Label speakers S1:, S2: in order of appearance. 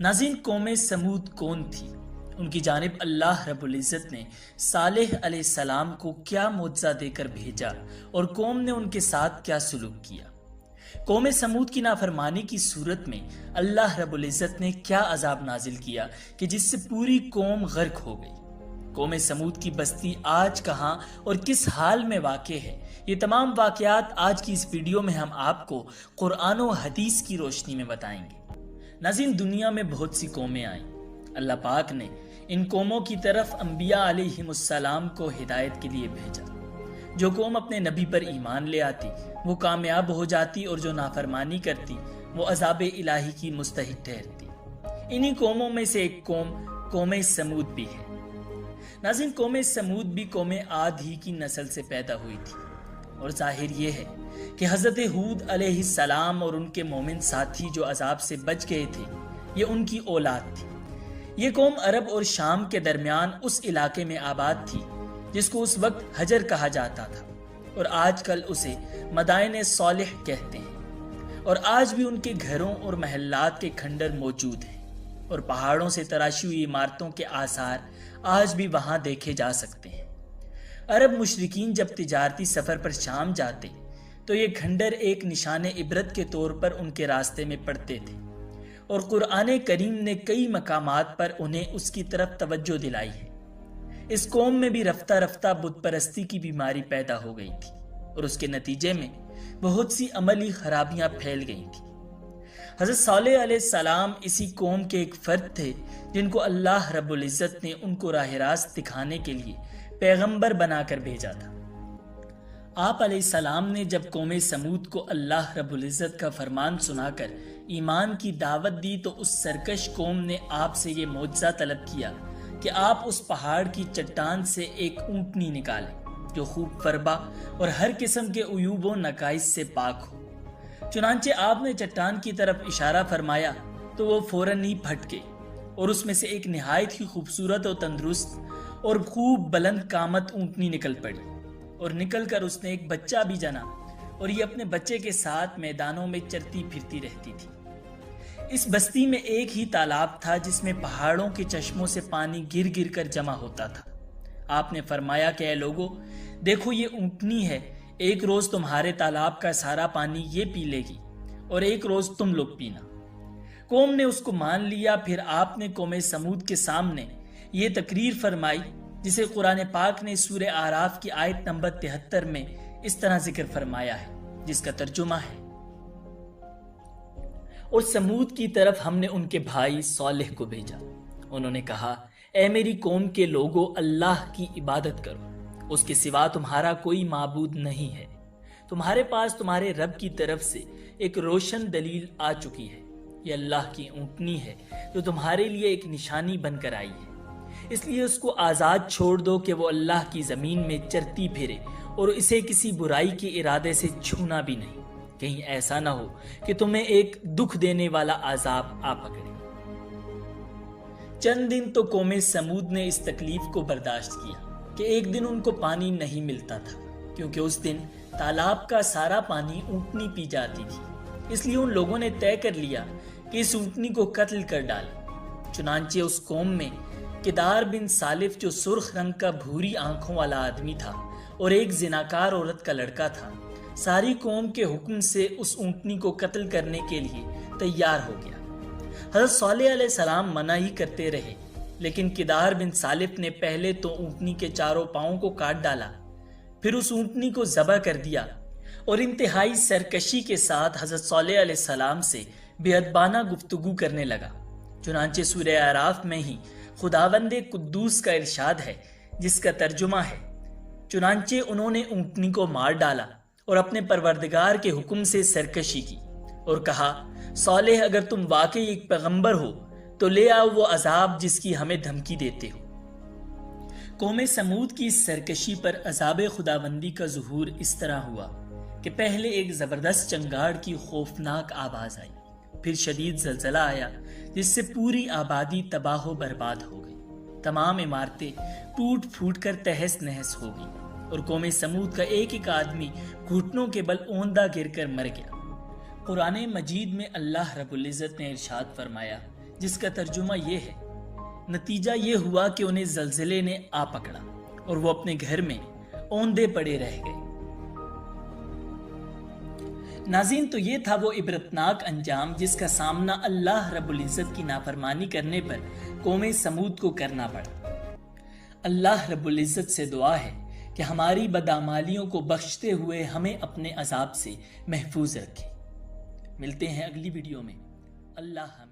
S1: ناظرین، قوم سمود کون تھی؟ ان کی جانب اللہ رب العزت نے صالح علیہ السلام کو کیا معجزہ دے کر بھیجا اور قوم نے ان کے ساتھ کیا سلوک کیا؟ قوم سمود کی نافرمانی کی صورت میں اللہ رب العزت نے کیا عذاب نازل کیا کہ جس سے پوری قوم غرق ہو گئی؟ قوم سمود کی بستی آج کہاں اور کس حال میں واقع ہے؟ یہ تمام واقعات آج کی اس ویڈیو میں ہم آپ کو قرآن و حدیث کی روشنی میں بتائیں گے۔ ناظرین، دنیا میں بہت سی قومیں آئیں۔ اللہ پاک نے ان قوموں کی طرف انبیاء علیہ السلام کو ہدایت کے لیے بھیجا۔ جو قوم اپنے نبی پر ایمان لے آتی وہ کامیاب ہو جاتی، اور جو نافرمانی کرتی وہ عذاب الہی کی مستحق ٹھہرتی۔ انہی قوموں میں سے ایک قوم سمود بھی ہے۔ ناظرین، قوم سمود بھی قوم عاد ہی کی نسل سے پیدا ہوئی تھی، اور ظاہر یہ ہے کہ حضرت ہود علیہ السلام اور ان کے مومن ساتھی جو عذاب سے بچ گئے تھے یہ ان کی اولاد تھی۔ یہ قوم عرب اور شام کے درمیان اس علاقے میں آباد تھی جس کو اس وقت حجر کہا جاتا تھا، اور آج کل اسے مدائن صالح کہتے ہیں۔ اور آج بھی ان کے گھروں اور محلات کے کھنڈر موجود ہیں، اور پہاڑوں سے تراشی ہوئی عمارتوں کے آثار آج بھی وہاں دیکھے جا سکتے ہیں۔ عرب مشرکین جب تجارتی سفر پر شام جاتے تو یہ کھنڈر ایک نشان عبرت کے طور پر ان کے راستے میں پڑتے تھے، اور قرآن کریم نے کئی مقامات پر انہیں اس کی طرف توجہ دلائی ہے۔ اس قوم میں بھی رفتہ رفتہ بت پرستی کی بیماری پیدا ہو گئی تھی، اور اس کے نتیجے میں بہت سی عملی خرابیاں پھیل گئی تھیں۔ حضرت صالح علیہ السلام اسی قوم کے ایک فرد تھے جن کو اللہ رب العزت نے ان کو راہ راست دکھانے کے لیے پیغمبر بنا کر بھیجا تھا۔ آپ علیہ السلام نے جب قوم سمود کو اللہ رب العزت کا فرمان سنا کر ایمان کی دعوت دی تو اس سرکش قوم نے آپ سے یہ معجزہ طلب کیا کہ آپ اس پہاڑ کی چٹان سے ایک اونٹنی نکالیں جو خوب فربا اور ہر قسم کے عیوب و نقائص سے پاک ہو۔ چنانچہ آپ نے چٹان کی طرف اشارہ فرمایا تو وہ فوراً ہی پھٹ گئی، اور اس میں سے ایک نہایت ہی خوبصورت اور تندرست اور خوب بلند قامت اونٹنی نکل پڑی، اور نکل کر اس نے ایک بچہ بھی جنا، اور یہ اپنے بچے کے ساتھ میدانوں میں چرتی پھرتی رہتی تھی۔ اس بستی میں ایک ہی تالاب تھا جس میں پہاڑوں کے چشموں سے پانی گر گر کر جمع ہوتا تھا۔ آپ نے فرمایا کہ اے لوگو، دیکھو یہ اونٹنی ہے، ایک روز تمہارے تالاب کا سارا پانی یہ پی لے گی، اور ایک روز تم لوگ پینا۔ قوم نے اس کو مان لیا۔ پھر آپ نے قوم سمود کے سامنے یہ تقریر فرمائی جسے قرآن پاک نے سورہ اعراف کی آیت نمبر 73 میں اس طرح ذکر فرمایا ہے، جس کا ترجمہ ہے: اور سمود کی طرف ہم نے ان کے بھائی صالح کو بھیجا۔ انہوں نے کہا، اے میری قوم کے لوگو، اللہ کی عبادت کرو، اس کے سوا تمہارا کوئی معبود نہیں ہے۔ تمہارے پاس تمہارے رب کی طرف سے ایک روشن دلیل آ چکی ہے، یہ اللہ کی اونٹنی ہے جو تمہارے لیے ایک نشانی بن کر آئی ہے۔ اس لیے اس کو آزاد چھوڑ دو کہ وہ اللہ کی زمین میں چرتی پھرے، اور اسے کسی برائی کے ارادے سے چھونا بھی نہیں، کہیں ایسا نہ ہو کہ تمہیں ایک دکھ دینے والا عذاب آ پکڑے۔ چند دن تو قوم سمود نے اس تکلیف کو برداشت کیا کہ ایک دن ان کو پانی نہیں ملتا تھا، کیونکہ اس دن تالاب کا سارا پانی اونٹنی پی جاتی تھی۔ اس لیے ان لوگوں نے طے کر لیا کہ اس اونٹنی کو قتل کر ڈالیں۔ چنانچہ اس قوم میں کدار بن سالف، جو سرخ رنگ کا بھوری آنکھوں والا آدمی تھا، اور ایک زناکار عورت کا لڑکا تھا، ساری قوم کے حکم سے اس اونٹنی کو قتل کرنے کے لیے تیار ہو گیا۔ حضرت صالح علیہ السلام منع ہی کرتے رہے، لیکن کدار بن سالف نے پہلے تو اونٹنی کے چاروں پاؤں کو کاٹ ڈالا، پھر اس اونٹنی کو ذبح کر دیا، اور انتہائی سرکشی کے ساتھ حضرت صالح علیہ السلام سے بے ادبانہ گفتگو کرنے لگا۔ چنانچہ سورہ اعراف میں ہی خداوند قدوس کا ارشاد ہے، جس کا ترجمہ ہے: چنانچہ انہوں نے اونٹنی کو مار ڈالا اور اپنے پروردگار کے حکم سے سرکشی کی، اور کہا، صالح، اگر تم واقعی ایک پیغمبر ہو تو لے آؤ وہ عذاب جس کی ہمیں دھمکی دیتے ہو۔ قوم سمود کی اس سرکشی پر عذاب خداوندی کا ظہور اس طرح ہوا کہ پہلے ایک زبردست چنگاڑ کی خوفناک آواز آئی، پھر شدید زلزلہ آیا جس سے پوری آبادی تباہ و برباد ہو گئی۔ تمام عمارتیں ٹوٹ پھوٹ کر تہس نہس ہو گئی، اور قوم سمود کا ایک ایک آدمی گھٹنوں کے بل اوندا گر کر مر گیا۔ قرآن مجید میں اللہ رب العزت نے ارشاد فرمایا جس کا ترجمہ یہ ہے، نتیجہ یہ ہوا کہ انہیں زلزلے نے آ پکڑا اور وہ اپنے گھر میں اوندے پڑے رہ گئے۔ ناظرین، تو یہ تھا وہ عبرتناک انجام جس کا سامنا اللہ رب العزت کی نافرمانی کرنے پر قوم سمود کو کرنا پڑا۔ اللہ رب العزت سے دعا ہے کہ ہماری بدعمالیوں کو بخشتے ہوئے ہمیں اپنے عذاب سے محفوظ رکھے۔ ملتے ہیں اگلی ویڈیو میں۔ اللہ حافظ۔